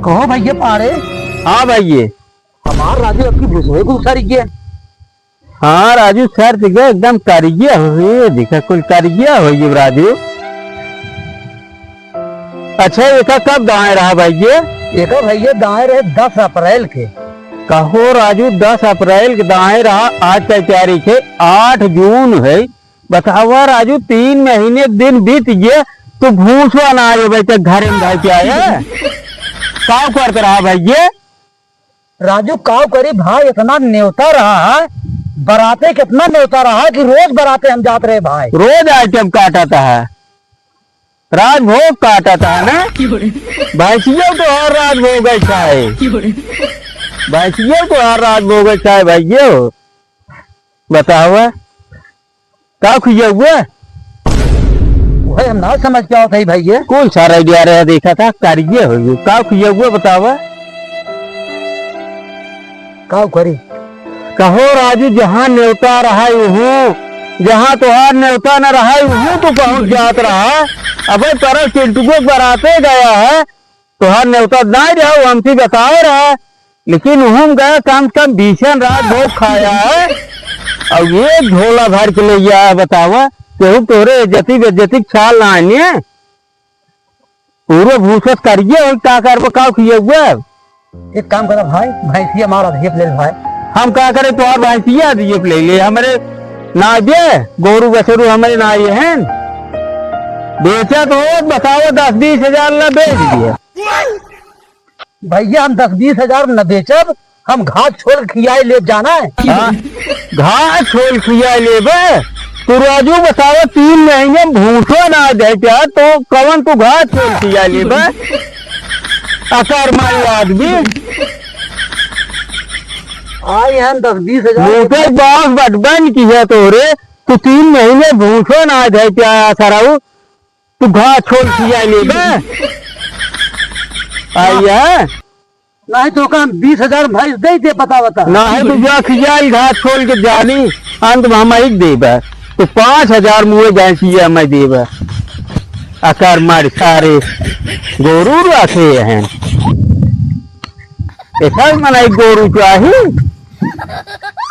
कहो भैया पारे। हाँ भैया। हमार राजू आपकी भूसोए को सारी किया। हाँ राजू सर दिखा एकदम कारिया हुई दिखा कुल कारिया हुई राजू। अच्छा एक कब दाएं रहा भैया? एक भैया दाएं रहे 10 अप्रैल के। कहो राजू 10 अप्रैल के दाएं रहा। आज का तारीख है 8 जून है। बताओ राजू 3 महीने दिन बीत गए तो भूसवा ना आए भाई तक घर में भाई क्या है काव करते रहा भैया। राजू काव करी भाई इतना न्योता रहा है बराते कितना न्योता रहा कि रोज बराते हम जाते रहे भाई। रोज आइटम काटाता है राजभोग काटाता है ना भैंसियों तो हर राजभोग अच्छा है भैंसियों तो हर राजभोग अच्छा है भैया। बताओ का खुजा हुआ वही हम ना समझ क्या होता है भैया। कौन सारा आइडिया रहा देखा था कारिये हो का खुजा हुआ बताओ। काव करी कहो राजू जहाँ न्योता रहा हूँ जहाँ तुहार न्योता न रहा हूँ तो पहुंच जात रहा। अब तरह चिंटुको बराते गया है तुहार न्योता नहीं रहा हमसे बताए रहा लेकिन हम गया कम से कम भीषण रात भोग खाया है और ये झोला भर के ले गया है। बतावा केहू तोरे इज्जती बेज्जती ख्याल ना आने पूरे भूसत करिए और क्या करबो का किए हुआ। एक काम करो भाई भैंसिया मारा घेप ले भाई। हम क्या करे तो और भैंसिया दिए ले ले हमारे ना दे गोरू बसरू हमारे ना ये हैं बेचा तो बताओ 10-20 हजार ला बेच दिए। भैया हम 10-20 हजार न बेचब हम घास छोड़ खियाई ले जाना है। हाँ, घास छोड़ खिया ले तो राजू बताओ 3 महीने भूसो ना दे क्या तो कवन तू घास छोड़ खिया ले अकर माई आदमी आए हैं 10-20 हजार बास बटबन की है तोरे तू 3 महीने भूसो ना दे क्या सराऊ तू घास छोड़ खिया ले आइया नहीं तो काम 20 हजार भैंस दे थे पता बता ना है तू जा खियाई घास छोड़ के जानी अंत में हम एक देबा तो 5,000 मुँह भैंसिया मैं देबा अकर मार सारे गोरू रखे हैं ऐसा मना गोरू चाहिए।